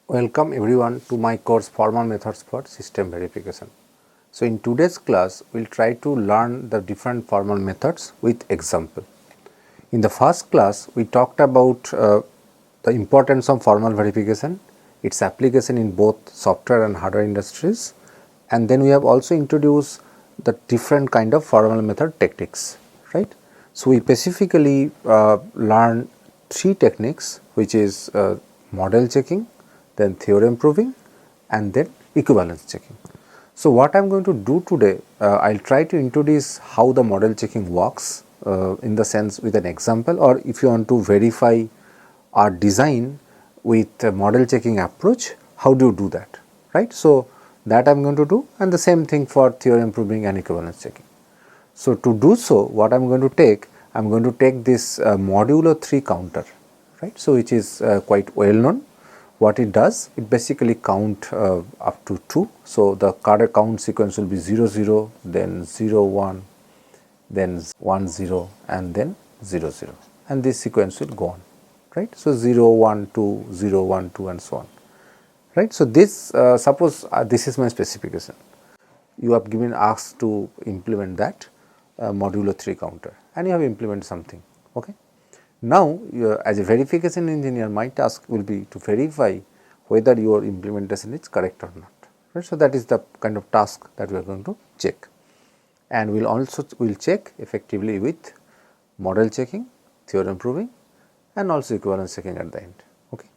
Welcome everyone to my course Formal Methods for System Verification. So in today's class we will try to learn the different formal methods with example. In the first class we talked about the importance of formal verification, its application in both software and hardware industries, and then we have also introduced the different kind of formal method techniques, right. So we specifically learn three techniques, which is model checking, then theorem proving, and then equivalence checking. So what I am going to do today, I will try to introduce how the model checking works in the sense with an example, or if you want to verify our design with a model checking approach, how do you do that, right. So that I am going to do, and the same thing for theorem proving and equivalence checking. So to do so, what I am going to take, I am going to take this modulo 3 counter, right. So which is quite well known. What it does, it basically count up to 2. So the card count sequence will be 0 0, then 0 1, then 1 0, and then 0 0, and this sequence will go on, right. So 0 1 2, 0 1 2, and so on, right. So this suppose this is my specification, you have given asked to implement that modulo 3 counter, and you have implemented something, okay. Now, as a verification engineer, my task will be to verify whether your implementation is correct or not, right. So that is the kind of task that we are going to check, and we will also check effectively with model checking, theorem proving, and also equivalence checking at the end, okay.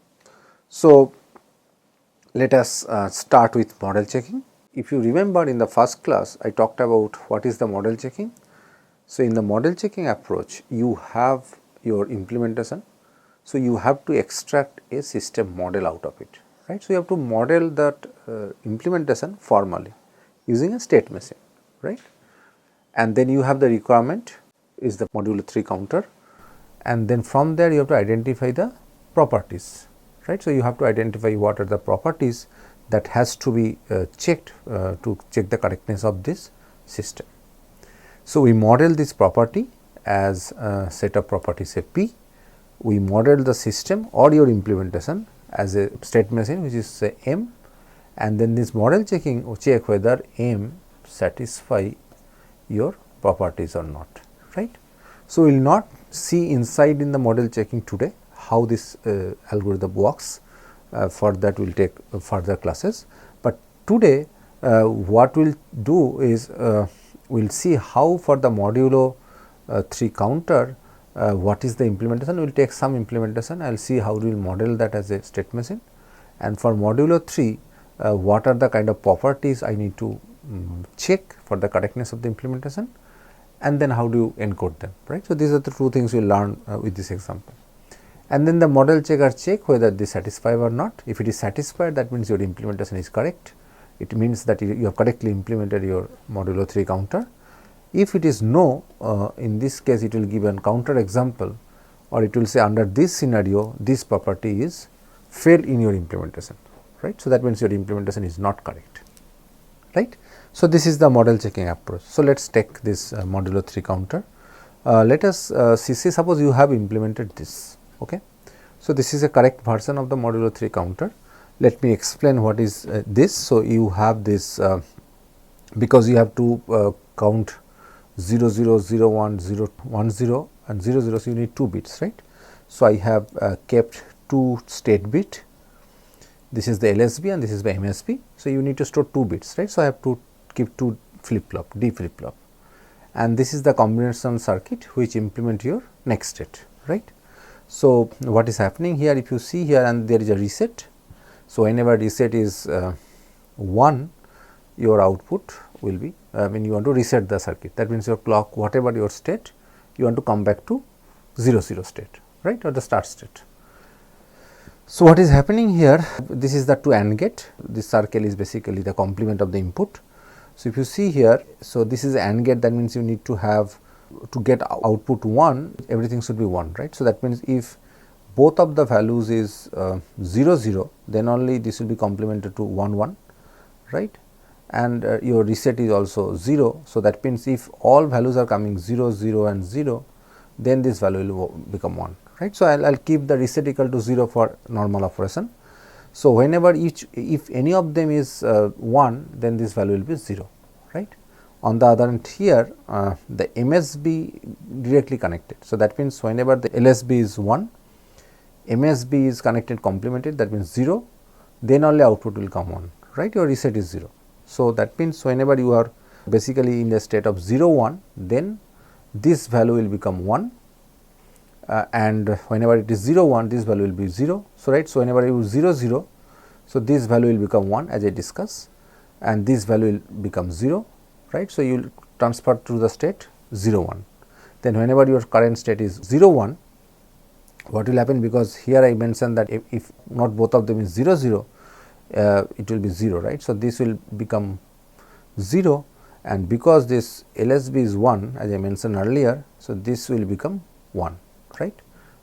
So let us start with model checking. If you remember, in the first class I talked about what is the model checking. So in the model checking approach, you have your implementation. So you have to extract a system model out of it, right. So you have to model that implementation formally using a state machine, right. And then you have the requirement is the modulo 3 counter, and then from there you have to identify the properties, right. So you have to identify what are the properties that has to be checked to check the correctness of this system. So we model this property as a set of properties say P. We model the system or your implementation as a state machine, which is say M, and then this model checking will check whether M satisfy your properties or not, right. So we will not see inside in the model checking today how this algorithm works. For that we will take further classes, but today what we will do is we will see how for the modulo 3 counter what is the implementation. We will take some implementation, I will see how we will model that as a state machine, and for modulo 3 what are the kind of properties I need to check for the correctness of the implementation, and then how do you encode them, right. So these are the two things we will learn with this example, and then the model checker check whether they satisfy or not. If it is satisfied, that means your implementation is correct. It means that you have correctly implemented your modulo 3 counter. If it is no, in this case it will give an counter example, or it will say under this scenario this property is fail in your implementation, right. So that means your implementation is not correct, right. So this is the model checking approach. So let us take this modulo 3 counter. Let us see, suppose you have implemented this, okay. So this is a correct version of the modulo 3 counter. Let me explain what is this. So you have this because you have to count 0 0 0 1 0 1 0 and 0 0, so you need 2 bits, right. So I have kept 2 state bit, this is the LSB and this is the MSB. So you need to store 2 bits, right. So I have to keep 2 flip flop, D flip flop, and this is the combination circuit which implement your next state, right. So what is happening here, if you see here, and there is a reset. So whenever reset is 1, your output will be when you want to reset the circuit, that means your clock, whatever your state, you want to come back to 0 0 state, right, or the start state. So what is happening here, this is the 2 AND gate, this circle is basically the complement of the input. So if you see here, so this is AND gate, that means you need to have to get output 1, everything should be 1, right. So that means if both of the values is 0 0, then only this will be complemented to 1 1, right, and your reset is also 0. So that means if all values are coming 0 0 and 0, then this value will become 1, right. So I will keep the reset equal to 0 for normal operation. So, whenever if any of them is 1, then this value will be 0, right. On the other hand, here the MSB directly connected. So, that means whenever the LSB is 1, MSB is connected complemented, that means 0, then only output will come 1, right, your reset is 0. So, that means whenever you are basically in the state of 0 1, then this value will become 1, and whenever it is 0 1, this value will be 0. So, right. So, whenever you 0 0, so this value will become 1 as I discussed, and this value will become 0, right. So, you will transfer to the state 0 1. Then whenever your current state is 0 1, what will happen, because here I mentioned that if not both of them is 0 0, it will be 0, right. So, this will become 0, and because this LSB is 1 as I mentioned earlier, so this will become 1, right.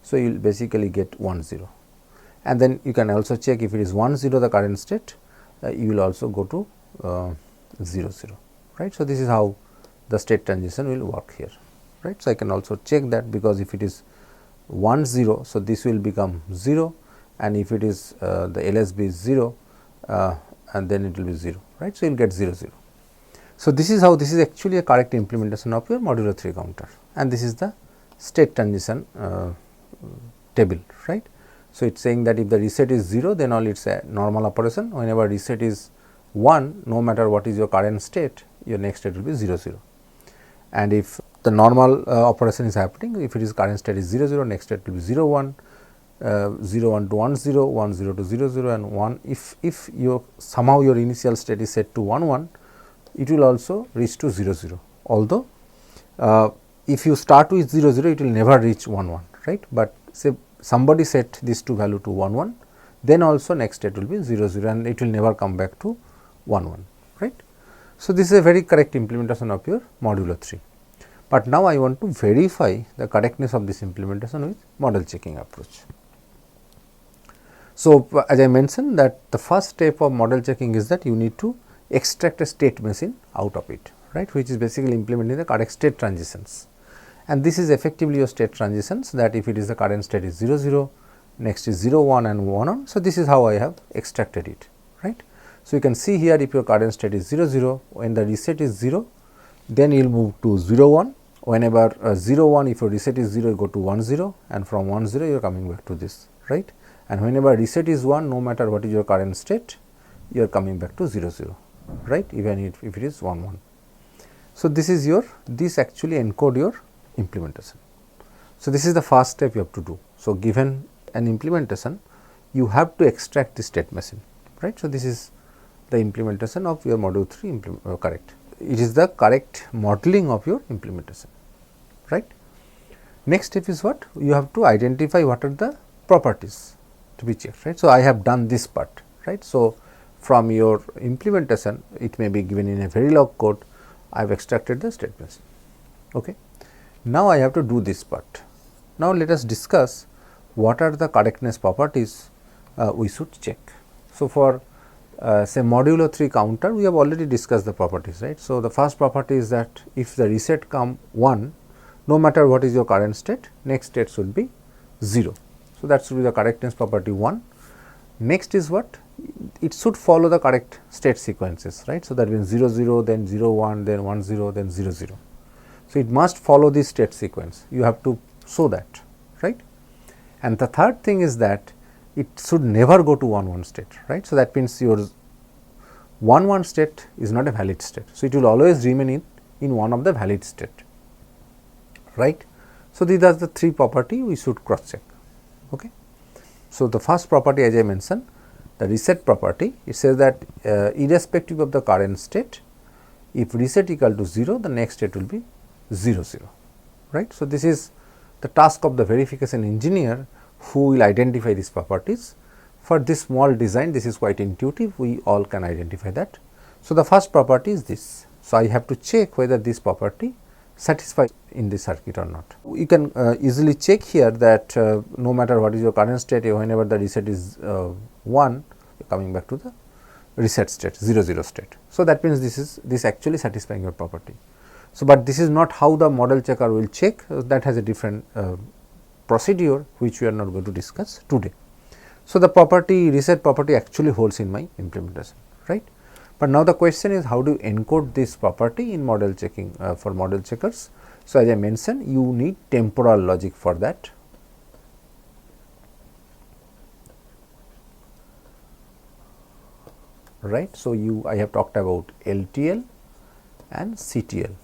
So, you will basically get 1 0, and then you can also check if it is 1 0 the current state, you will also go to 0 0, right. So, this is how the state transition will work here, right. So, I can also check that, because if it is 1 0, so this will become 0, and if it is the LSB is 0, and then it will be 0, right. So, you will get 0 0. So, this is how, this is actually a correct implementation of your modulo 3 counter, and this is the state transition table, right. So, it is saying that if the reset is 0, then only it is a normal operation. Whenever reset is 1, no matter what is your current state, your next state will be 0 0, and if the normal operation is happening, if it is current state is 0 0, next state will be 0 1, 0 1 to 1 0, 1 0 to 0 0, and 1. If your somehow your initial state is set to 1 1, it will also reach to 0 0, although if you start with 0 0, it will never reach 1 1, right. But say somebody set this to value to 1 1, then also next state will be 0 0, and it will never come back to 1 1, right. So, this is a very correct implementation of your modulo 3. But now I want to verify the correctness of this implementation with model checking approach. So, as I mentioned that the first step of model checking is that you need to extract a state machine out of it, right, which is basically implementing the correct state transitions, and this is effectively your state transitions, that if it is the current state is 0 0, next is 0 1 and 1 on. So, this is how I have extracted it, right. So, you can see here if your current state is 0 0, when the reset is 0, then you will move to 0 1, whenever 0 1, if your reset is 0, you go to 1 0, and from 1 0 you are coming back to this, right, and whenever reset is 1, no matter what is your current state, you are coming back to 0 0, right, even if it is 1 1. So, this is your, this actually encode your implementation. So, this is the first step you have to do. So, given an implementation, you have to extract the state machine, right. So, this is the implementation of your module 3 correct. It is the correct modeling of your implementation, right. Next step is what? You have to identify what are the properties to be checked, right. So, I have done this part, right. So, from your implementation, it may be given in a very log code, I have extracted the state machine. Okay. Now, I have to do this part. Now, let us discuss what are the correctness properties we should check. So, for say modulo 3 counter, we have already discussed the properties, right. So, the first property is that if the reset come 1, no matter what is your current state, next state should be 0. So, that should be the correctness property 1. Next is what? It should follow the correct state sequences, right. So, that means 0 0, then 0 1, then 1 0, then 0 0. So, it must follow this state sequence, you have to show that, right. And the third thing is that it should never go to 1 1 state, right. So, that means your 1 1 state is not a valid state. So, it will always remain in one of the valid state, right. So, these are the three property we should cross check. Okay. So, the first property as I mentioned, the reset property, it says that irrespective of the current state, if reset equal to 0, the next state will be 0 0, right. So, this is the task of the verification engineer who will identify these properties. For this small design, this is quite intuitive, we all can identify that. So, the first property is this. So, I have to check whether this property satisfies in the circuit or not. You can easily check here that no matter what is your current state, whenever the reset is 1, you are coming back to the reset state 0 0 state. So, that means this actually satisfying your property. So, but this is not how the model checker will check, that has a different procedure which we are not going to discuss today. So, the property reset property actually holds in my implementation, right. But now the question is how do you encode this property in model checking for model checkers. So, as I mentioned, you need temporal logic for that. Right. So, I have talked about LTL and CTL,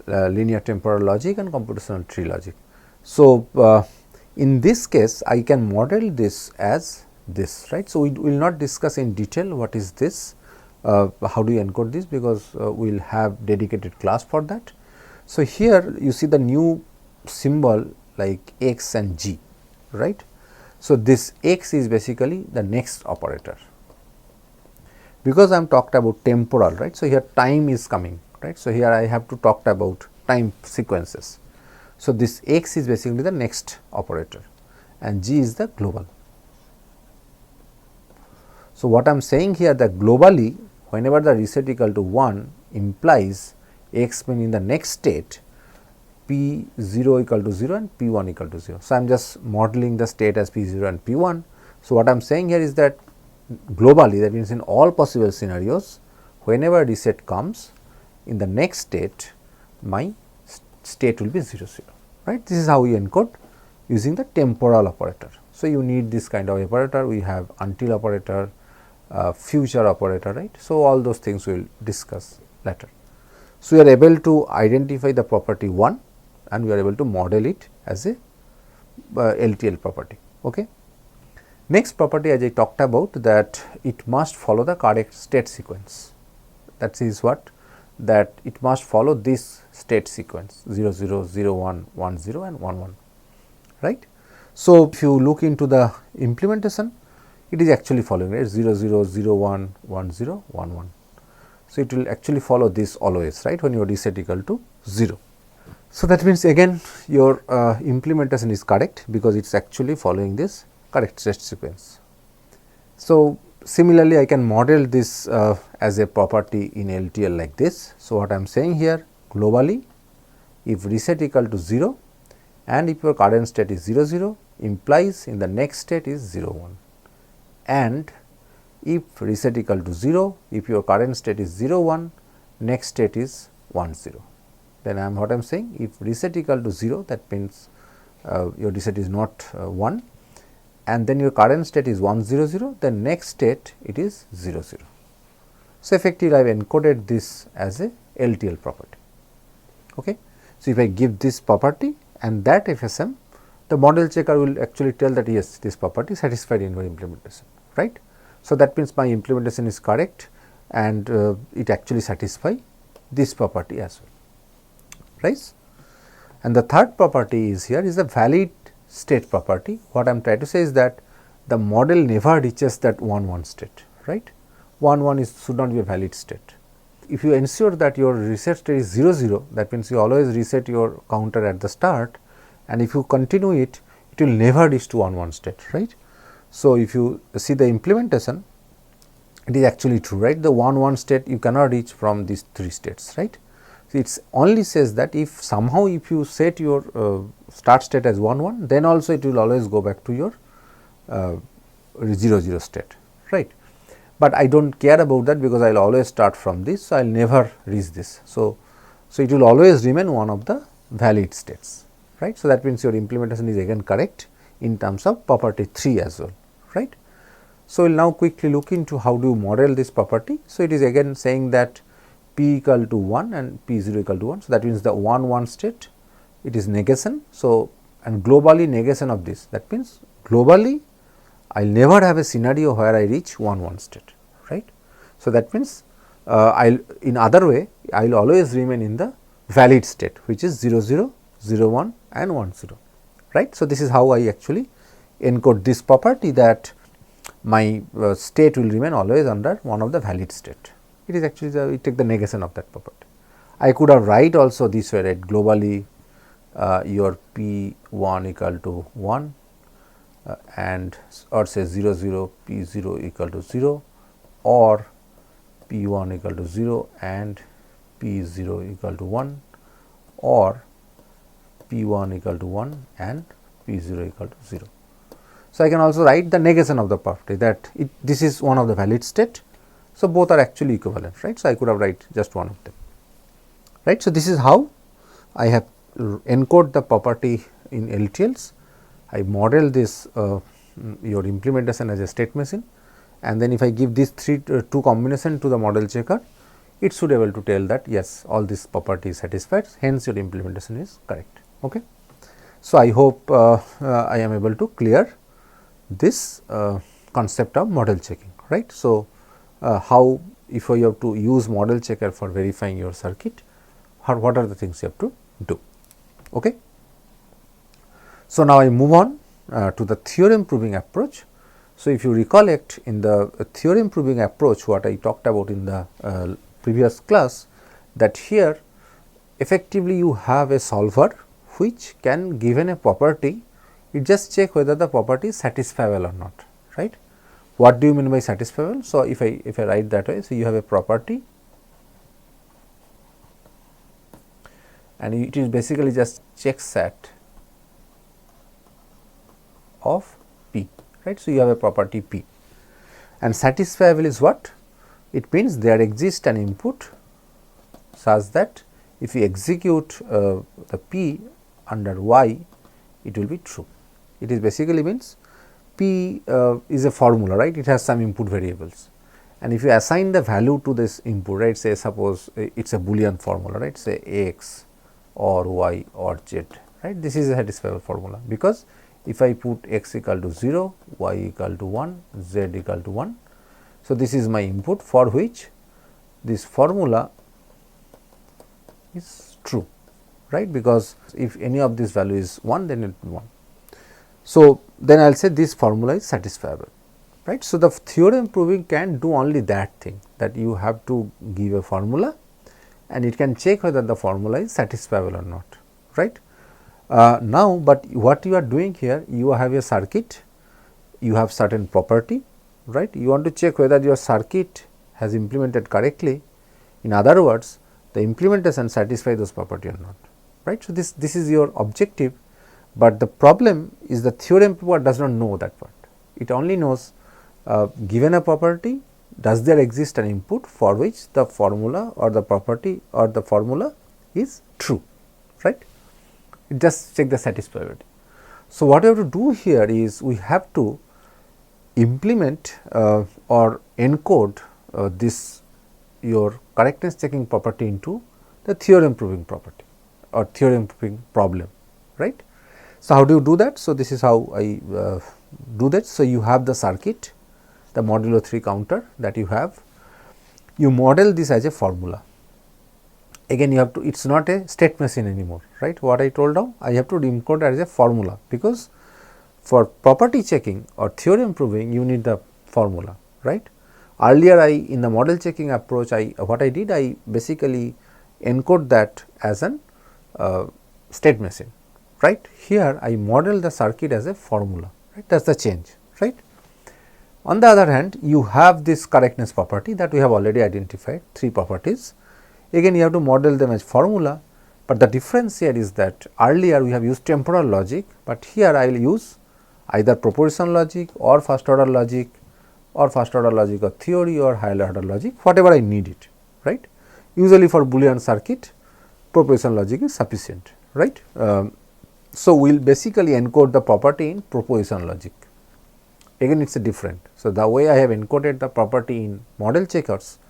linear temporal logic and computational tree logic. So, in this case I can model this as this, right. So, we will not discuss in detail what is this, how do you encode this, because we will have dedicated class for that. So, here you see the new symbol like x and g, right. So, this x is basically the next operator, because I am talked about temporal, right. So, here time is coming, right. So, here I have to talk about time sequences. So, this x is basically the next operator and g is the global. So, what I am saying here that globally whenever the reset equal to 1 implies x mean in the next state p 0 equal to 0 and p 1 equal to 0. So, I am just modeling the state as p 0 and p 1. So, what I am saying here is that globally, that means in all possible scenarios whenever reset comes in the next state my state will be 0 0, right. This is how we encode using the temporal operator. So, you need this kind of operator, we have until operator, future operator, right. So, all those things we will discuss later. So, we are able to identify the property 1 and we are able to model it as a LTL property. Okay. Next property, as I talked about, that it must follow the correct state sequence. That is what, that it must follow this state sequence 0 0 0 1 1 0 and 1 1, right. So, if you look into the implementation, it is actually following, right, 0 0 0 1 1 0 1 1. So, it will actually follow this always, right, when your reset equal to 0. So, that means again your implementation is correct because it is actually following this correct state sequence. So, similarly I can model this as a property in LTL like this. So, what I am saying here, globally if reset equal to 0 and if your current state is 0 0 implies in the next state is 0 1, and if reset equal to 0, if your current state is 0 1, next state is 1 0. Then I am what I am saying, if reset equal to 0, that means your reset is not 1, and then your current state is 1 0 0, then next state it is 0 0. So, effectively I have encoded this as a LTL property. Okay. So, if I give this property and that FSM, the model checker will actually tell that yes, this property is satisfied in your implementation, right. So, that means my implementation is correct and it actually satisfy this property as well, right. And the third property is here is the valid state property. What I am trying to say is that the model never reaches that 1 1 state, right. 1 1 should not be a valid state. If you ensure that your reset state is 0 0, that means you always reset your counter at the start, and if you continue it, it will never reach to 1 1 state, right. So, if you see the implementation, it is actually true, right. The 1 1 state you cannot reach from these 3 states, right. So, it only says that if somehow if you set your start state as 1 1, then also it will always go back to your 0 0 state, right. But I do not care about that because I will always start from this. So, I will never reach this. So, it will always remain one of the valid states, right. So, that means your implementation is again correct in terms of property 3 as well, right. So, we will now quickly look into how do you model this property. So, it is again saying that p equal to 1 and p 0 equal to 1. So, that means the 1 1 state, it is negation. So, and globally negation of this, that means globally I will never have a scenario where I reach 1 1 state, right. So, that means I will in other way I will always remain in the valid state, which is 0 0 0 1 and 1 0, right. So, this is how I actually encode this property, that my state will remain always under one of the valid state. It is actually we take the negation of that property. I could have write also this way, right, globally your p 1 equal to 1 and or say 0 0 p 0 equal to 0, or p 1 equal to 0 and p 0 equal to 1, or p 1 equal to 1 and p 0 equal to 0. So, I can also write the negation of the property, that this is one of the valid state. So, both are actually equivalent, right. So, I could have write just one of them, right. So, this is how I have encode the property in LTLs. I model this your implementation as a state machine, and then if I give these two combination to the model checker, it should be able to tell that yes, all this property is satisfied, hence your implementation is correct. Okay. So, I hope I am able to clear this concept of model checking, right. So, how if you have to use model checker for verifying your circuit, what are the things you have to do. Okay. So, now I move on to the theorem proving approach. So, if you recollect in the theorem proving approach, what I talked about in the previous class, that here effectively you have a solver which can, given a property, it just check whether the property is satisfiable or not, right. What do you mean by satisfiable? So, if I write that way, so you have a property and it is basically just check set of P, right. So, you have a property P, and satisfiable is what? It means there exists an input such that if you execute the P under Y, it will be true. It is basically means P is a formula, right. It has some input variables, and if you assign the value to this input, right, say suppose it is a Boolean formula, right, say X or Y or Z, right. This is a satisfiable formula, because if I put X equal to 0, Y equal to 1, Z equal to 1. So, this is my input for which this formula is true, right, because if any of this value is 1, then it will be 1. So, then I will say this formula is satisfiable, right. So, the theorem proving can do only that thing, that you have to give a formula and it can check whether the formula is satisfiable or not, right. Now, but what you are doing here, you have a circuit, you have certain property, right. You want to check whether your circuit has implemented correctly. In other words, the implementation satisfy those property or not, right. So, this is your objective, but the problem is the theorem prover does not know that part. It only knows given a property, does there exist an input for which the formula or the property or the formula is true, right. It just check the satisfiability. So, what we have to do here is we have to implement or encode this your correctness checking property into the theorem proving property or theorem proving problem, right. So, how do you do that? So, this is how I do that. So, you have the circuit, the modulo 3 counter that you have, you model this as a formula. Again you have to, it is not a state machine anymore, right. What I told now, I have to encode as a formula, because for property checking or theorem proving you need the formula, right. Earlier I, in the model checking approach, what I did, I basically encode that as an state machine, right. Here I model the circuit as a formula, right, that is the change, right. On the other hand, you have this correctness property that we have already identified, 3 properties. Again you have to model them as formula, but the difference here is that earlier we have used temporal logic, but here I will use either proposition logic or first order logic or first order logic of theory or higher order logic, whatever I need it, right. Usually for Boolean circuit, proposition logic is sufficient, right. So, we will basically encode the property in proposition logic. Again it is a different. So, the way I have encoded the property in model checkers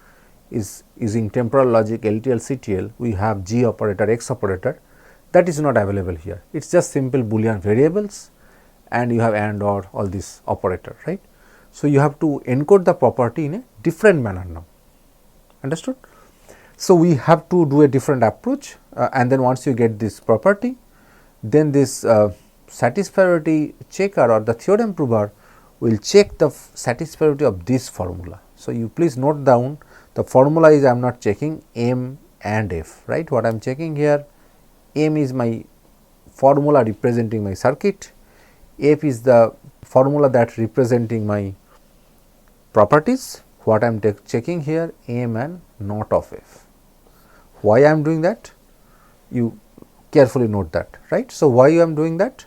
is using temporal logic, LTL, CTL, we have G operator, X operator, that is not available here. It is just simple Boolean variables and you have AND or all this operator, right. So, you have to encode the property in a different manner now, understood. So, we have to do a different approach and then once you get this property, then this satisfiability checker or the theorem prover will check the satisfiability of this formula. So, you please note down, the formula is I am not checking M and F, right. What I am checking here, M is my formula representing my circuit, F is the formula that representing my properties. What I am checking here, M and not of F. Why I am doing that? You carefully note that, right. So, why I am doing that?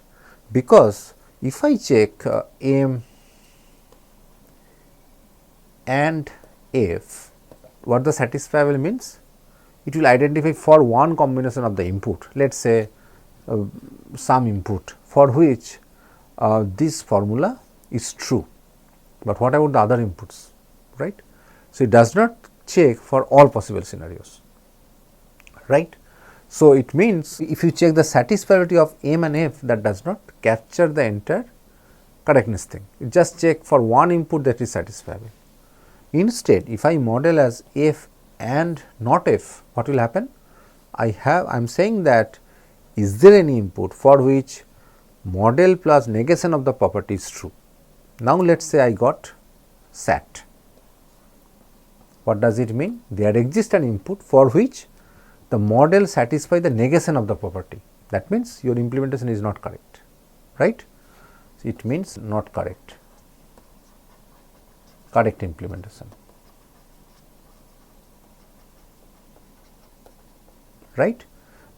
Because if I check M and F, what the satisfiable means? It will identify for one combination of the input, let us say some input for which this formula is true, but what about the other inputs, right. So, it does not check for all possible scenarios, right. So, it means if you check the satisfiability of M and F, that does not capture the entire correctness thing, it just check for one input that is satisfiable. Instead, if I model as F and not F, what will happen? I am saying that is there any input for which model plus negation of the property is true. Now, let us say I got SAT. What does it mean? There exists an input for which the model satisfy the negation of the property. That means your implementation is not correct, right. So, it means not correct, correct implementation, right.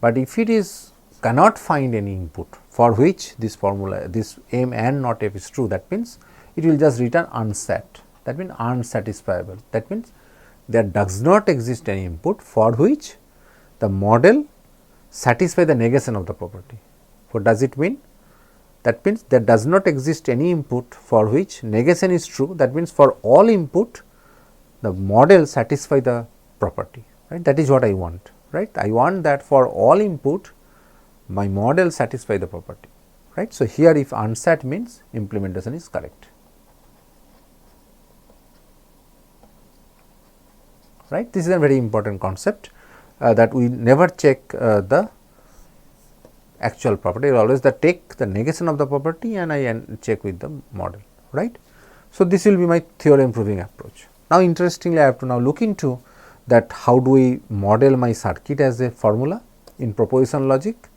But if it is cannot find any input for which this formula, this M and not F is true, that means it will just return unsat, that means unsatisfiable, that means there does not exist any input for which the model satisfy the negation of the property. What does it mean? That means there does not exist any input for which negation is true, that means for all input the model satisfy the property, right. That is what I want, right. I want that for all input my model satisfy the property, right. So, here if unsat means implementation is correct, right. This is a very important concept that we never check the actual property, always the take the negation of the property and I check with the model, right. So, this will be my theorem proving approach. Now, interestingly I have to now look into that how do we model my circuit as a formula in proposition logic,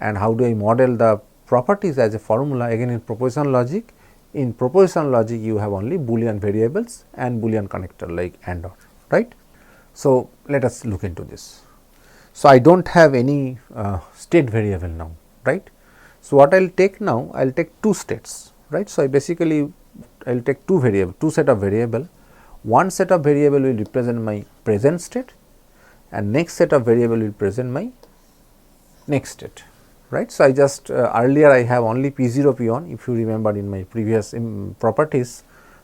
and how do I model the properties as a formula again in proposition logic. In proposition logic you have only Boolean variables and Boolean connector like AND OR, right. So, let us look into this. So, I do not have any state variable now, right. So, what I will take now? I will take two states, right. So, I basically I will take two set of variable. One set of variable will represent my present state and next set of variable will present my next state, right. So, I just earlier I have only P0 P1 if you remember in my previous properties.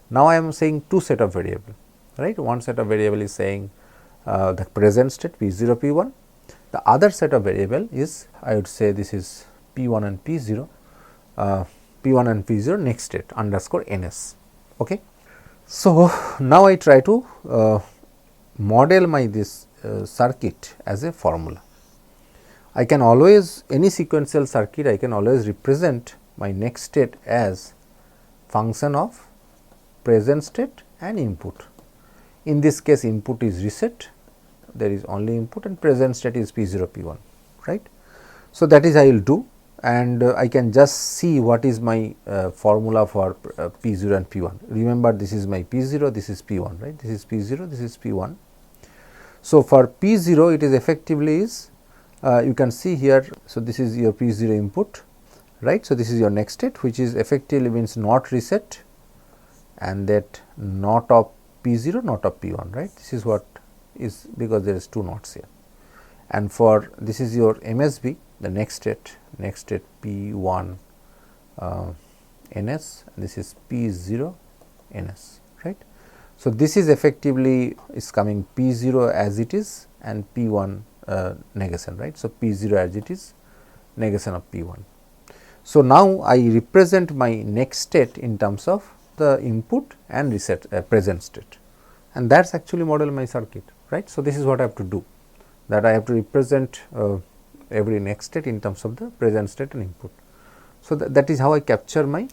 Now, I am saying two set of variable, right. One set of variable is saying the present state P0 P1. The other set of variable is I would say this is P1 and P0, P1 and P0 next state underscore NS. Okay. So, now I try to model my this circuit as a formula. I can always any sequential circuit I can always represent my next state as function of present state and input. In this case input is reset, there is only input and present state is P0 P1, right. So, that is I will do, and I can just see what is my formula for P0 and P1. Remember this is my P0, this is P1, right, this is P0, this is P1. So, for P0 it is effectively is you can see here. So, this is your P0 input, right. So, this is your next state which is effectively means not reset and that not of P0 not of P1, right. This is what is because there is two nots here, and for this is your MSB the next state P1 NS, this is P0 NS, right. So, this is effectively is coming P0 as it is and P1 negation, right. So, P0 as it is negation of P1. So, now I represent my next state in terms of the input and reset present state, and that is actually model my circuit, right. So, this is what I have to do, that I have to represent every next state in terms of the present state and input. So, that is how I capture my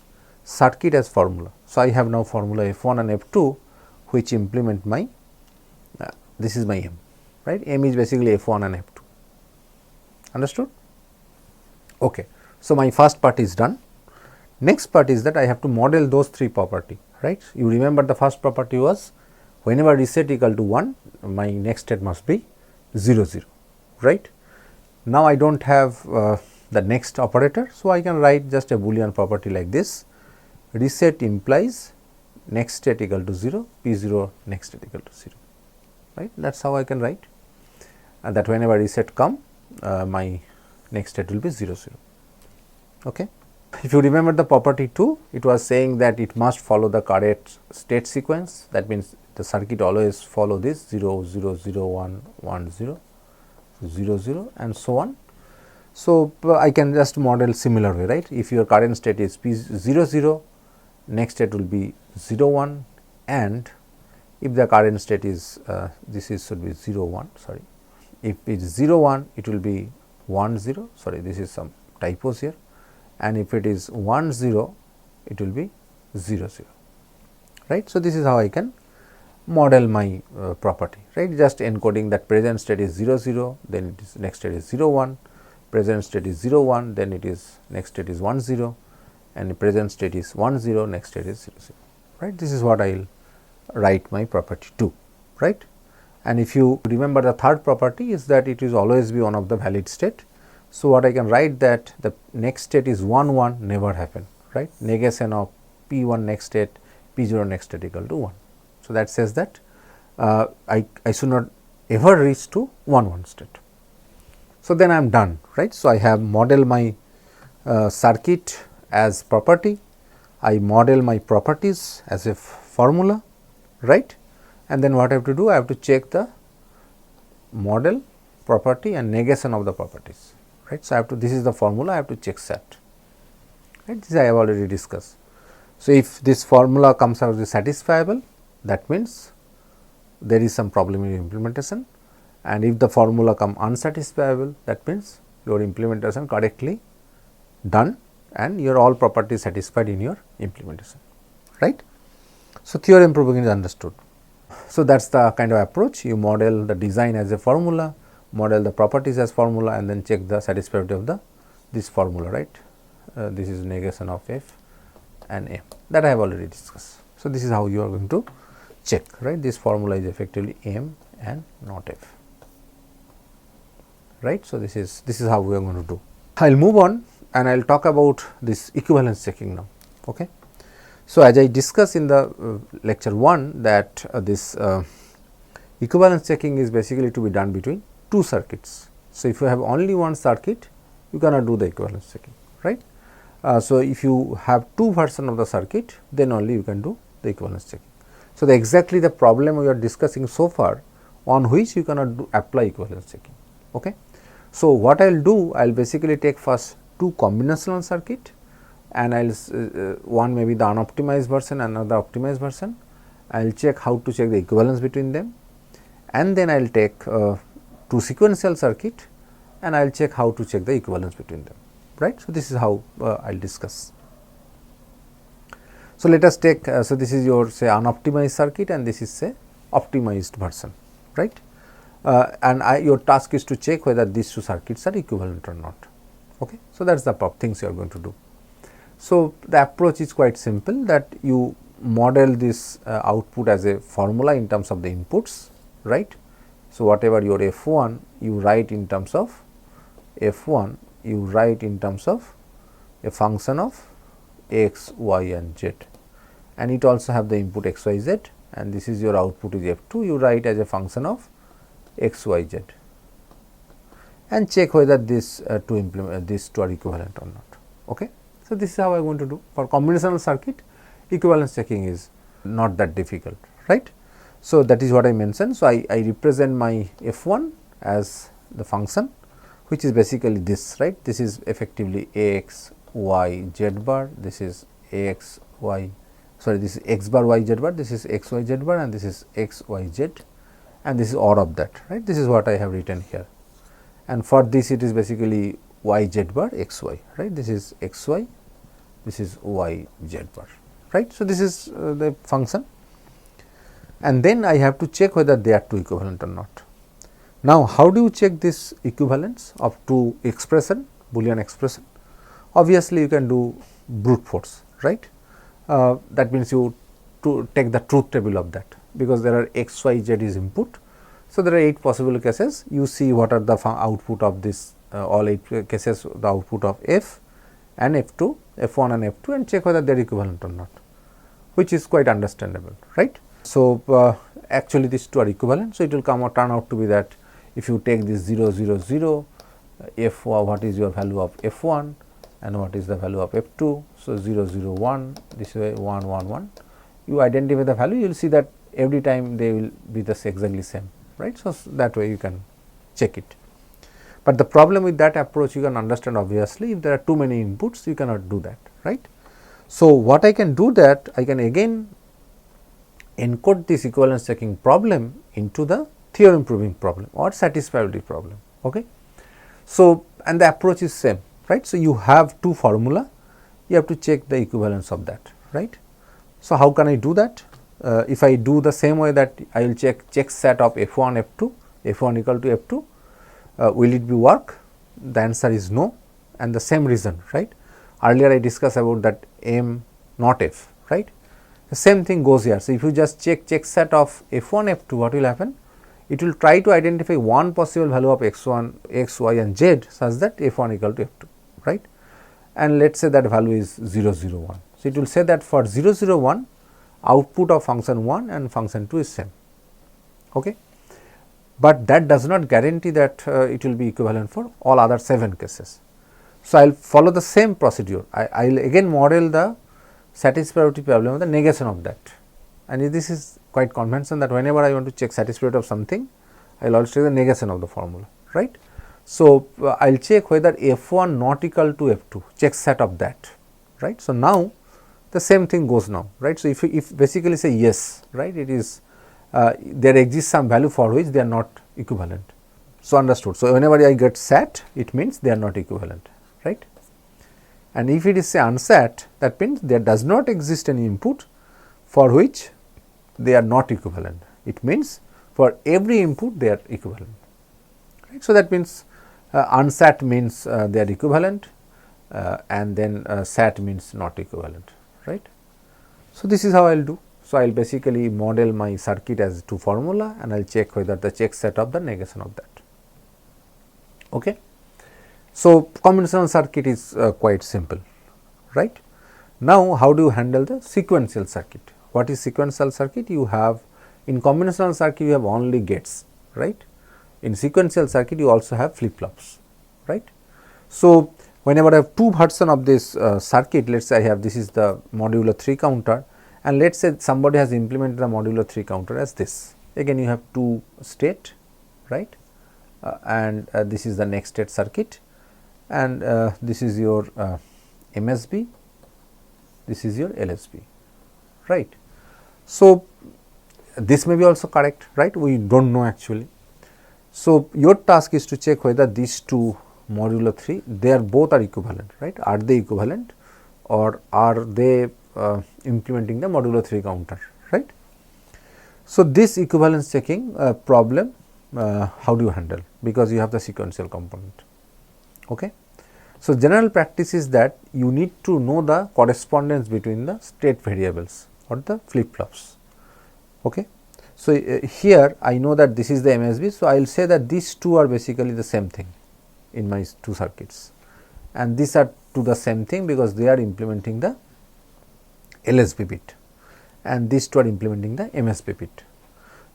circuit as formula. So, I have now formula F1 and F2 which implement my this is my M, right. M is basically F1 and F2, understood. Okay. So, my first part is done. Next part is that I have to model those three property, right. You remember the first property was whenever reset equal to 1 my next state must be 0 0, right. Now, I do not have the next operator. So, I can write just a Boolean property like this, reset implies next state equal to 0, P 0 next state equal to 0, right. That is how I can write, and that whenever reset come my next state will be 0 0. Okay. If you remember the property 2, it was saying that it must follow the correct state sequence. That means, the circuit always follow this 0 0 0 1 1 0 0 0 and so on. So, I can just model similar way, right. If your current state is P 0 0, next state will be 0 1, and if the current state is this is should be 0 1, sorry, if it is 0 1, it will be 1 0, sorry, this is some typos here, and if it is 1 0, it will be 0 0, right. So, this is how I can model my property, right, just encoding that present state is 0 0, then it is next state is 0 1, present state is 0 1, then it is next state is 1 0, and the present state is 1 0, next state is 0 0, right. This is what I will write my property 2, right. And if you remember, the third property is that it is always be one of the valid state. So, what I can write that the next state is 1 1 never happen, right, negation of P 1 next state, P 0 next state equal to 1. So, that says that I should not ever reach to 1 1 state. So, then I am done, right. So, I have model my circuit as property, I model my properties as a formula, right, and then what I have to do? I have to check the model, property and negation of the properties, right. So, I have to, this is the formula, I have to check set, right. This I have already discussed. So, if this formula comes out as satisfiable, that means there is some problem in implementation, and if the formula come unsatisfiable, that means your implementation correctly done and your all properties satisfied in your implementation, right. So, theorem proving is understood. So, that is the kind of approach, you model the design as a formula, model the properties as formula, and then check the satisfiability of the this formula, right. This is negation of f and m, that I have already discussed. So, this is how you are going to check, right. This formula is effectively m and not f, right. So, this is how we are going to do. I will move on and I will talk about this equivalence checking now. Okay. So, as I discussed in the lecture 1 that this equivalence checking is basically to be done between two circuits. So, if you have only one circuit, you cannot do the equivalence checking, right. So, if you have two versions of the circuit, then only you can do the equivalence checking. So, exactly the problem we are discussing so far, on which you cannot apply equivalence checking. Okay. So, what I will do, I will basically take first two combinational circuit, and I will one may be the unoptimized version, another optimized version. I will check how to check the equivalence between them, and then I will take two sequential circuit, and I will check how to check the equivalence between them, right. So, this is how I will discuss. So, let us take, so this is your say unoptimized circuit, and this is say optimized version, right. And your task is to check whether these two circuits are equivalent or not. Okay. So, that is the things you are going to do. So, the approach is quite simple, that you model this output as a formula in terms of the inputs, right. So, whatever your f1 you write in terms of f1 you write in terms of a function of x, y and z, and it also have the input x, y, z, and this is your output is f2, you write as a function of x, y, z, and check whether these these two are equivalent or not. Okay. So, this is how I am going to do. For combinational circuit, equivalence checking is not that difficult, right. So, that is what I mentioned. So, I represent my f1 as the function, which is basically this, right. This is effectively x, y, z bar, this is x, y, sorry, this is x bar, y, z bar, this is x, y, z bar, and this is x, y, z, and this is all of that, right. This is what I have written here, and for this it is basically y, z bar, x, y, right. This is x, y, this is y, z bar, right. So, this is the function, and then I have to check whether they are two equivalent or not. Now, how do you check this equivalence of two expression, Boolean expression? Obviously, you can do brute force, right. That means you to take the truth table of that, because there are x, y, z is input. So, there are 8 possible cases, you see what are the output of this all 8 cases the output of f and f2, f1 and f2 and check whether they are equivalent or not, which is quite understandable, right. So, actually these two are equivalent. So, it will turn out to be that if you take this 0 0 0 f what is your value of f1 and what is the value of f2. So, 0 0 1 this way 1 1 1 you identify the value, you will see that every time they will be exactly same, right. So, that way you can check it. But the problem with that approach you can understand obviously, if there are too many inputs you cannot do that, right. So, what I can do that I can again encode this equivalence checking problem into the theorem proving problem or satisfiability problem. Okay. So, and the approach is same, right. So, you have two formula, you have to check the equivalence of that, right. So, how can I do that? If I do the same way that I will check set of f1 f2, f1 equal to f2, will it be work? The answer is no, and the same reason, right. Earlier I discussed about that m not f, right. The same thing goes here. So, if you just check set of f1 f2, what will happen? It will try to identify one possible value of x1, x, y and z such that f1 equal to f2, right, and let us say that value is 0 0 1. So, it will say that for 0 0 1 output of function 1 and function 2 is same, okay. But that does not guarantee that it will be equivalent for all other 7 cases. So, I will follow the same procedure. I will again model the satisfiability problem of the negation of that, and this is quite conventional that whenever I want to check satisfiability of something, I will also check the negation of the formula, right. So, I will check whether f1 not equal to f2, check set of that, right. So, now the same thing goes now, right. So, if basically say yes, right, it is there exists some value for which they are not equivalent. So, understood. So, whenever I get sat, it means they are not equivalent, right. And if it is say unsat, that means there does not exist any input for which they are not equivalent. It means for every input they are equivalent, right. So, that means unsat means they are equivalent and then sat means not equivalent, right. So, this is how I will do. So, I will basically model my circuit as two formula and I will check whether the check set of the negation of that. Okay. So, combinational circuit is quite simple, right. Now, how do you handle the sequential circuit? What is sequential circuit? You have in combinational circuit you have only gates, right. In sequential circuit you also have flip flops, right. So, whenever I have two version of this circuit, let us say I have this is the modulo 3 counter and let us say somebody has implemented the modulo 3 counter as this. Again you have two state, right, and this is the next state circuit and this is your MSB, this is your LSB, right. So, this may be also correct, right, we do not know actually. So, your task is to check whether these two modulo 3 they are both are equivalent, right, are they equivalent or are they implementing the modulo 3 counter, right. So, this equivalence checking problem how do you handle, because you have the sequential component. Okay. So, general practice is that you need to know the correspondence between the state variables or the flip flops. Okay. So, here I know that this is the MSB. So, I will say that these two are basically the same thing in my two circuits and these are to the same thing because they are implementing the LSB bit and these two are implementing the MSB bit.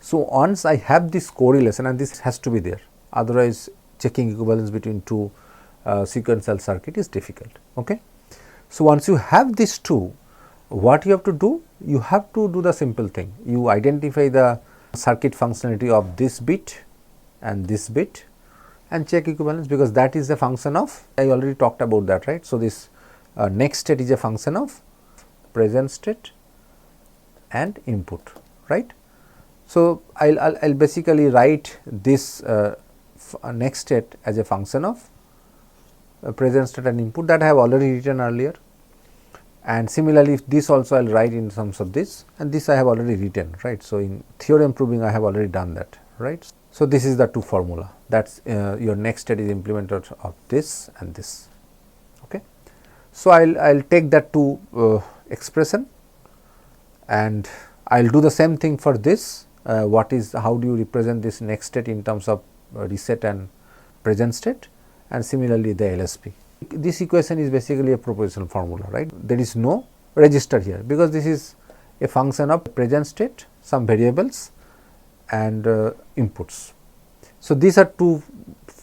So, once I have this correlation and this has to be there, otherwise checking equivalence between two sequential circuit is difficult. Okay. So, once you have these two, what you have to do? You have to do the simple thing, you identify the circuit functionality of this bit and this bit and check equivalence, because that is the function of, I already talked about that, right. So, this next state is a function of present state and input, right. So, I will basically write this next state as a function of present state and input, that I have already written earlier, and similarly this also I will write in terms of this and this I have already written, right. So, in theorem proving I have already done that, right. So, this is the two formula, that is your next state is implemented of this and this. Okay. So, I will take that two expression and I will do the same thing for this. What is, how do you represent this next state in terms of reset and present state, and similarly the LSB. This equation is basically a proposition formula, right. There is no register here because this is a function of present state, some variables and inputs. So, these are two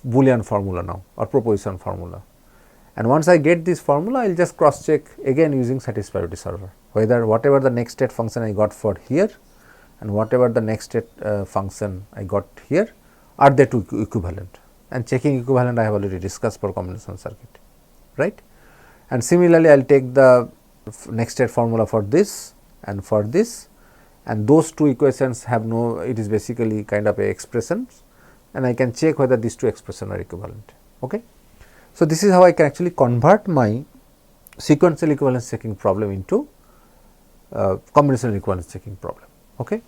Boolean formula now or proposition formula, and once I get this formula I will just cross check again using satisfiability solver whether whatever the next state function I got for here and whatever the next state function I got here are they two equivalent, and checking equivalent I have already discussed for combination circuit, right. And similarly I will take the next state formula for this and for this, and those two equations have no, it is basically kind of a expressions, and I can check whether these two expressions are equivalent. Okay. So, this is how I can actually convert my sequential equivalence checking problem into combinational equivalence checking problem. Okay.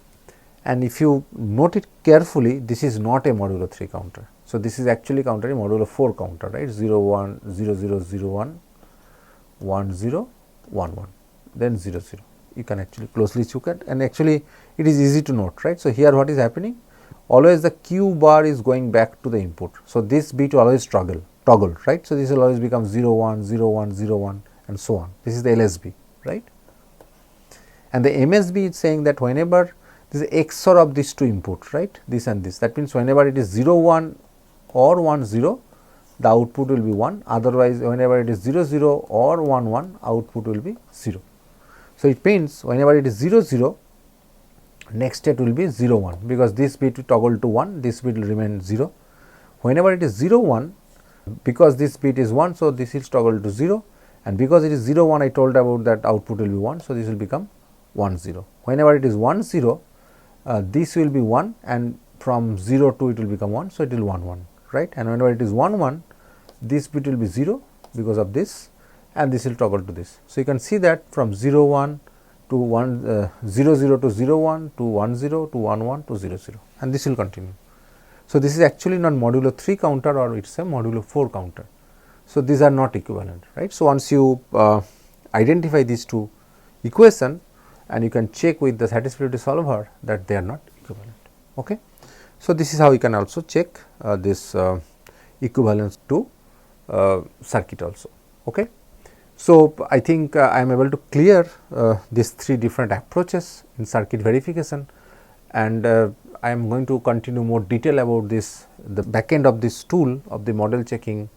And if you note it carefully, this is not a modulo 3 counter. So, this is actually counter a modulo 4 counter, right, 0 1 0 0 0 1 1 0 1 1 then 0 0. You can actually closely look at, and actually it is easy to note, right. So, here what is happening, always the Q bar is going back to the input. So, this bit will always toggle, right. So, this will always become 0 1 0 1 0 1 and so on. This is the LSB, right. And the MSB is saying that whenever this is XOR of these two inputs, right, this and this, that means whenever it is 0 1 or 1 0, the output will be 1, otherwise whenever it is 0 0 or 1 1, output will be 0. So, it means whenever it is 0 0, next state will be 0 1 because this bit will toggle to 1, this bit will remain 0. Whenever it is 0 1, because this bit is 1, so this is toggle to 0, and because it is 0 1 I told about that output will be 1, so this will become 1 0. Whenever it is 1 0, this will be 1, and from 0 to it will become 1, so it will 1 1, right, and whenever it is 1 1, this bit will be 0 because of this, and this will toggle to this. So, you can see that from 0 1 to 1 0 0 to 0 1 to 1 0 to 1 1 to 0 0, and this will continue. So, this is actually not modulo 3 counter, or it is a modulo 4 counter. So, these are not equivalent, right. So, once you identify these two equation, and you can check with the satisfiability solver that they are not equivalent. Okay. So, this is how you can also check this equivalence to circuit also. Okay. So, I think I am able to clear these three different approaches in circuit verification, and I am going to continue more detail about this, the back end of this tool of the model checking,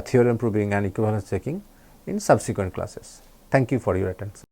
theorem proving and equivalence checking in subsequent classes. Thank you for your attention.